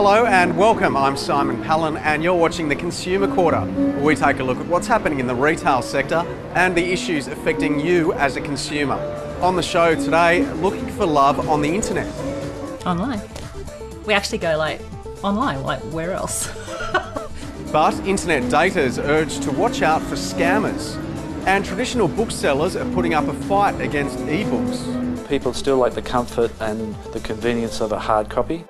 Hello and welcome, I'm Simon Palan and you're watching the Consumer Quarter, where we take a look at what's happening in the retail sector and the issues affecting you as a consumer. On the show today, looking for love on the internet. Online. We actually go online, where else? But internet daters urge to watch out for scammers. And traditional booksellers are putting up a fight against ebooks. People still like the comfort and the convenience of a hard copy.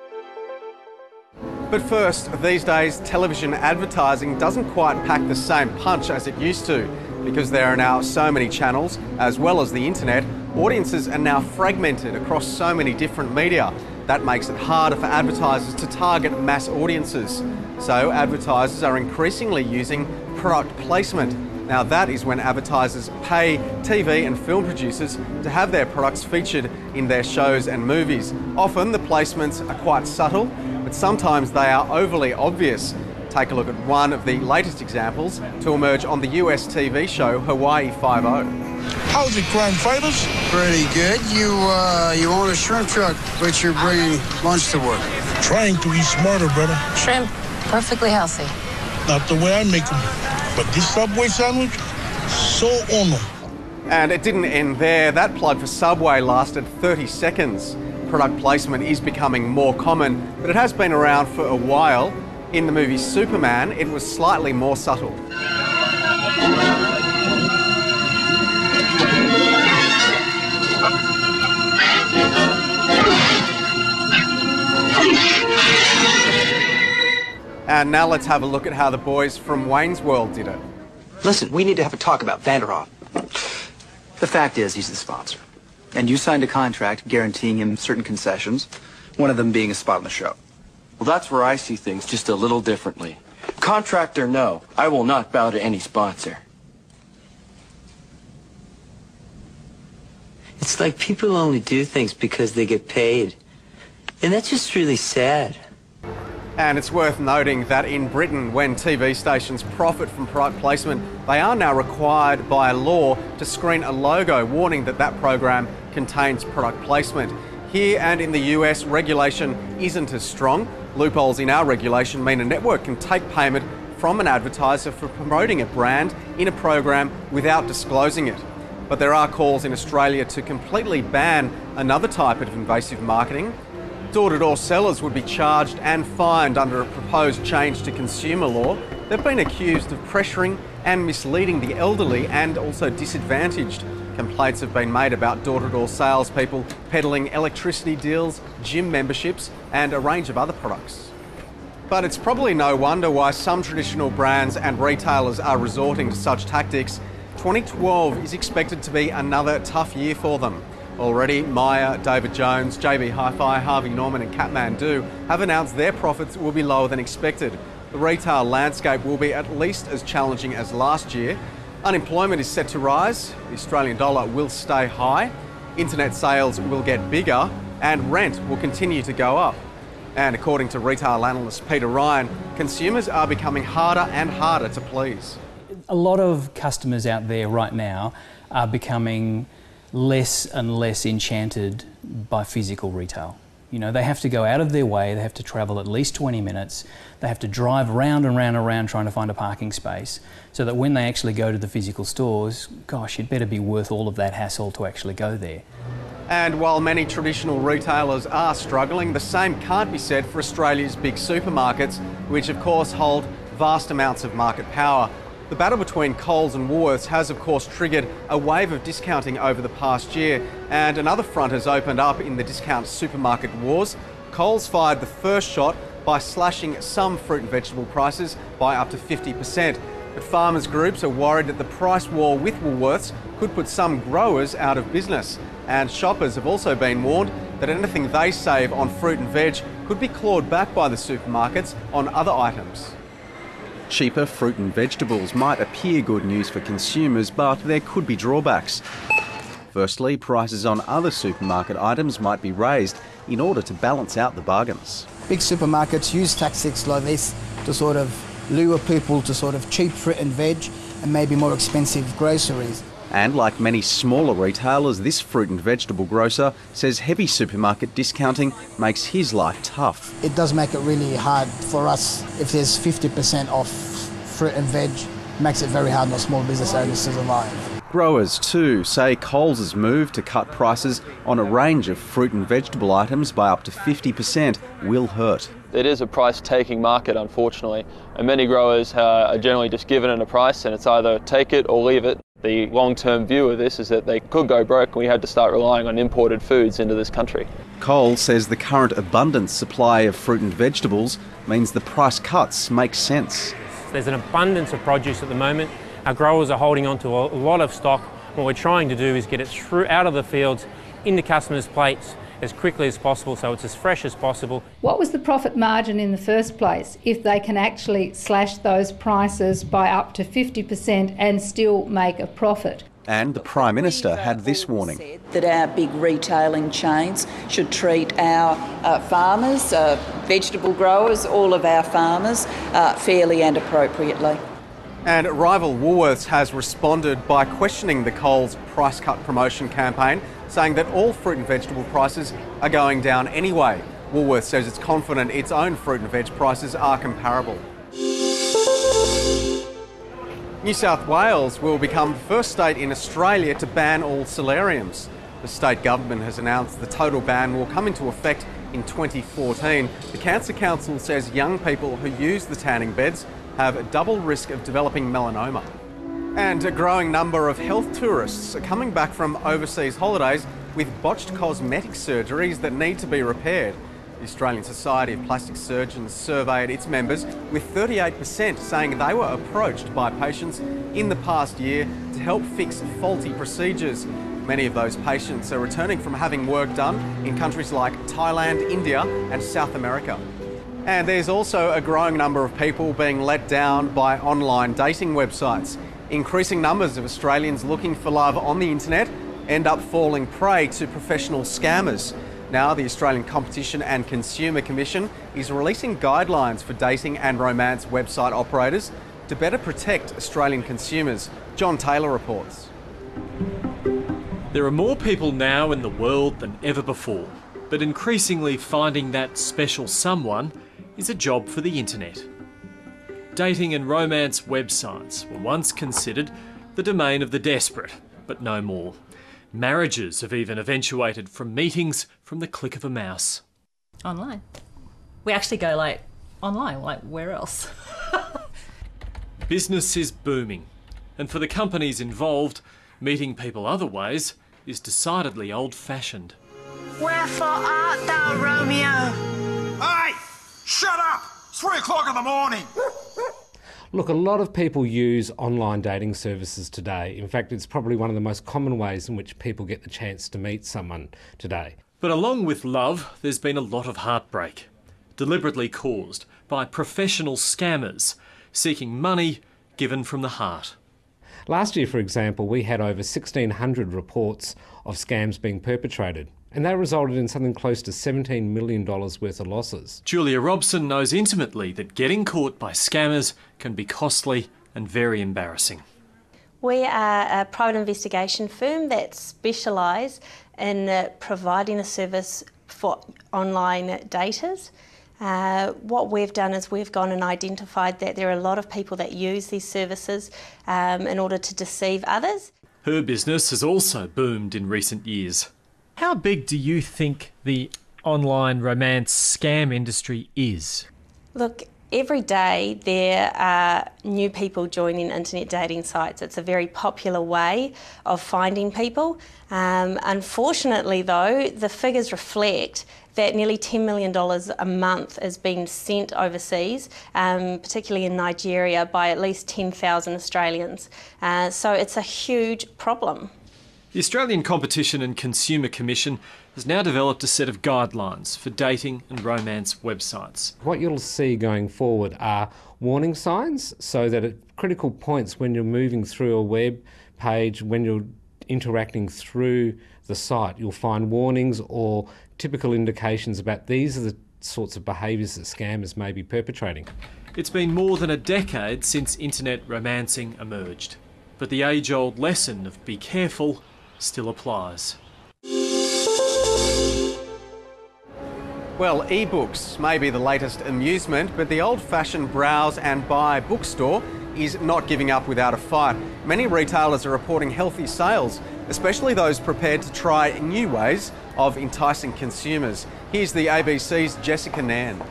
But first, these days television advertising doesn't quite pack the same punch as it used to. Because there are now so many channels, as well as the internet, audiences are now fragmented across so many different media. That makes it harder for advertisers to target mass audiences. So advertisers are increasingly using product placement. Now that is when advertisers pay TV and film producers to have their products featured in their shows and movies. Often the placements are quite subtle, but sometimes they are overly obvious. Take a look at one of the latest examples to emerge on the US TV show Hawaii 5-0. How's it, crime fighters? Pretty good. You own a shrimp truck, but you're bringing lunch to work. Trying to be smarter, brother. Shrimp, perfectly healthy. Not the way I make them. But this Subway sandwich, so on them. And it didn't end there. That plug for Subway lasted 30 seconds. Product placement is becoming more common, but it has been around for a while. In the movie Superman, it was slightly more subtle. And now let's have a look at how the boys from Wayne's World did it. Listen, we need to have a talk about Vanderhoff. The fact is, he's the sponsor. And you signed a contract guaranteeing him certain concessions, one of them being a spot on the show. Well, that's where I see things just a little differently. Contract or no, I will not bow to any sponsor. It's like people only do things because they get paid. And that's just really sad. And it's worth noting that in Britain, when TV stations profit from product placement, they are now required by law to screen a logo warning that that program contains product placement. Here and in the US, regulation isn't as strong. Loopholes in our regulation mean a network can take payment from an advertiser for promoting a brand in a program without disclosing it. But there are calls in Australia to completely ban another type of invasive marketing. Door-to-door sellers would be charged and fined under a proposed change to consumer law. They've been accused of pressuring and misleading the elderly and also disadvantaged. Complaints have been made about door-to-door salespeople peddling electricity deals, gym memberships and a range of other products. But it's probably no wonder why some traditional brands and retailers are resorting to such tactics. 2012 is expected to be another tough year for them. Already, Myer, David Jones, JB Hi-Fi, Harvey Norman and Kathmandu have announced their profits will be lower than expected. The retail landscape will be at least as challenging as last year. Unemployment is set to rise, the Australian dollar will stay high, internet sales will get bigger and rent will continue to go up. And according to retail analyst Peter Ryan, consumers are becoming harder and harder to please. A lot of customers out there right now are becoming less and less enchanted by physical retail. You know, they have to go out of their way, they have to travel at least 20 minutes, they have to drive round and round and round trying to find a parking space, so that when they actually go to the physical stores, gosh, it better be worth all of that hassle to actually go there. And while many traditional retailers are struggling, the same can't be said for Australia's big supermarkets, which of course hold vast amounts of market power. The battle between Coles and Woolworths has of course triggered a wave of discounting over the past year, and another front has opened up in the discount supermarket wars. Coles fired the first shot by slashing some fruit and vegetable prices by up to 50%. But farmers groups are worried that the price war with Woolworths could put some growers out of business. And shoppers have also been warned that anything they save on fruit and veg could be clawed back by the supermarkets on other items. Cheaper fruit and vegetables might appear good news for consumers, but there could be drawbacks. Firstly, prices on other supermarket items might be raised in order to balance out the bargains. Big supermarkets use tactics like this to sort of lure people to sort of cheap fruit and veg and maybe more expensive groceries. And like many smaller retailers, this fruit and vegetable grocer says heavy supermarket discounting makes his life tough. It does make it really hard for us. If there's 50% off fruit and veg, it makes it very hard on small business owners to survive. Growers too say Coles' move to cut prices on a range of fruit and vegetable items by up to 50% will hurt. It is a price-taking market, unfortunately, and many growers are generally just given it a price and it's either take it or leave it. The long-term view of this is that they could go broke and we had to start relying on imported foods into this country. Coles says the current abundant supply of fruit and vegetables means the price cuts make sense. There's an abundance of produce at the moment. Our growers are holding on to a lot of stock. What we're trying to do is get it out of the fields into customers' plates as quickly as possible so it's as fresh as possible. What was the profit margin in the first place if they can actually slash those prices by up to 50% and still make a profit? And the Prime Minister had this warning. That our big retailing chains should treat our farmers, vegetable growers, all of our farmers fairly and appropriately. And rival Woolworths has responded by questioning the Coles price cut promotion campaign, saying that all fruit and vegetable prices are going down anyway. Woolworths says it's confident its own fruit and veg prices are comparable. New South Wales will become the first state in Australia to ban all solariums. The state government has announced the total ban will come into effect in 2014. The Cancer Council says young people who use the tanning beds have a double risk of developing melanoma. And a growing number of health tourists are coming back from overseas holidays with botched cosmetic surgeries that need to be repaired. The Australian Society of Plastic Surgeons surveyed its members, with 38% saying they were approached by patients in the past year to help fix faulty procedures. Many of those patients are returning from having work done in countries like Thailand, India and South America. And there's also a growing number of people being let down by online dating websites. Increasing numbers of Australians looking for love on the internet end up falling prey to professional scammers. Now, the Australian Competition and Consumer Commission is releasing guidelines for dating and romance website operators to better protect Australian consumers. John Taylor reports. There are more people now in the world than ever before, but increasingly finding that special someone is a job for the internet. Dating and romance websites were once considered the domain of the desperate, but no more. Marriages have even eventuated from meetings from the click of a mouse. Online. We actually go online, where else? Business is booming, and for the companies involved, meeting people other ways is decidedly old-fashioned. Wherefore art thou, Romeo? Hey! Shut up! It's 3 o'clock in the morning! Look, a lot of people use online dating services today. In fact, it's probably one of the most common ways in which people get the chance to meet someone today. But along with love, there's been a lot of heartbreak, deliberately caused by professional scammers seeking money given from the heart. Last year, for example, we had over 1,600 reports of scams being perpetrated, and that resulted in something close to $17 million worth of losses. Julia Robson knows intimately that getting caught by scammers can be costly and very embarrassing. We are a private investigation firm that specialise in providing a service for online daters. What we've done is we've gone and identified that there are a lot of people that use these services in order to deceive others. Her business has also boomed in recent years. How big do you think the online romance scam industry is? Look, every day there are new people joining internet dating sites. It's a very popular way of finding people. Unfortunately though, the figures reflect that nearly $10 million a month is being sent overseas, particularly in Nigeria, by at least 10,000 Australians. So it's a huge problem. The Australian Competition and Consumer Commission has now developed a set of guidelines for dating and romance websites. What you'll see going forward are warning signs, so that at critical points when you're moving through a web page, when you're interacting through the site, you'll find warnings or typical indications about these are the sorts of behaviours that scammers may be perpetrating. It's been more than a decade since internet romancing emerged. But the age-old lesson of be careful still applies. Well, ebooks may be the latest amusement, but the old-fashioned browse and buy bookstore is not giving up without a fight. Many retailers are reporting healthy sales, especially those prepared to try new ways of enticing consumers. Here's the ABC's Jessica Nan.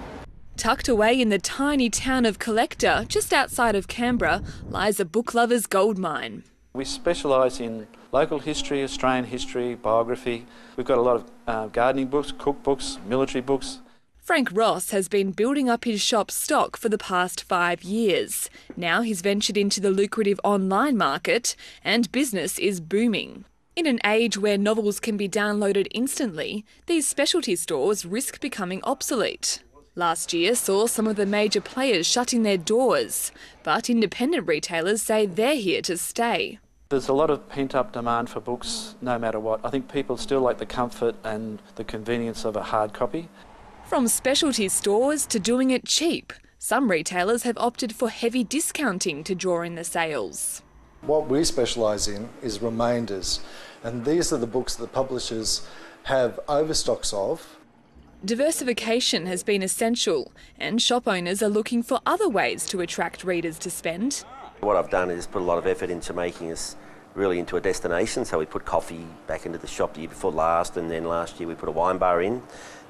Tucked away in the tiny town of Collector, just outside of Canberra, lies a book lover's goldmine. We specialise in local history, Australian history, biography. We've got a lot of gardening books, cookbooks, military books. Frank Ross has been building up his shop's stock for the past 5 years. Now he's ventured into the lucrative online market and business is booming. In an age where novels can be downloaded instantly, these specialty stores risk becoming obsolete. Last year saw some of the major players shutting their doors, but independent retailers say they're here to stay. There's a lot of pent-up demand for books, no matter what. I think people still like the comfort and the convenience of a hard copy. From specialty stores to doing it cheap, some retailers have opted for heavy discounting to draw in the sales. What we specialise in is remainders, and these are the books that publishers have overstocks of. Diversification has been essential, and shop owners are looking for other ways to attract readers to spend. What I've done is put a lot of effort into making us really into a destination. So we put coffee back into the shop the year before last, and then last year we put a wine bar in,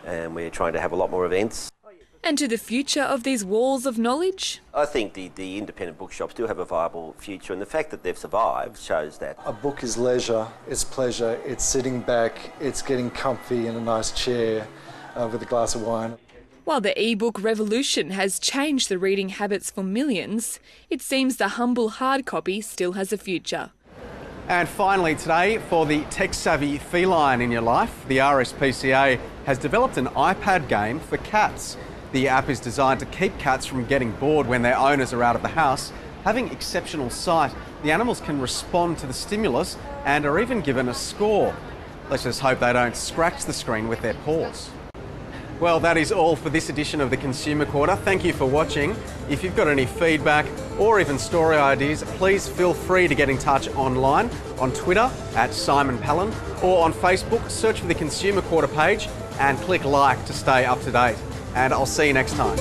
and we're trying to have a lot more events. And to the future of these walls of knowledge? I think the independent bookshops do have a viable future, and the fact that they've survived shows that. A book is leisure, it's pleasure, it's sitting back, it's getting comfy in a nice chair with a glass of wine. While the e-book revolution has changed the reading habits for millions, it seems the humble hard copy still has a future. And finally today, for the tech-savvy feline in your life, the RSPCA has developed an iPad game for cats. The app is designed to keep cats from getting bored when their owners are out of the house. Having exceptional sight, the animals can respond to the stimulus and are even given a score. Let's just hope they don't scratch the screen with their paws. Well, that is all for this edition of the Consumer Quarter. Thank you for watching. If you've got any feedback or even story ideas, please feel free to get in touch online, on Twitter @Simon Palan, or on Facebook, search for the Consumer Quarter page and click like to stay up to date. And I'll see you next time.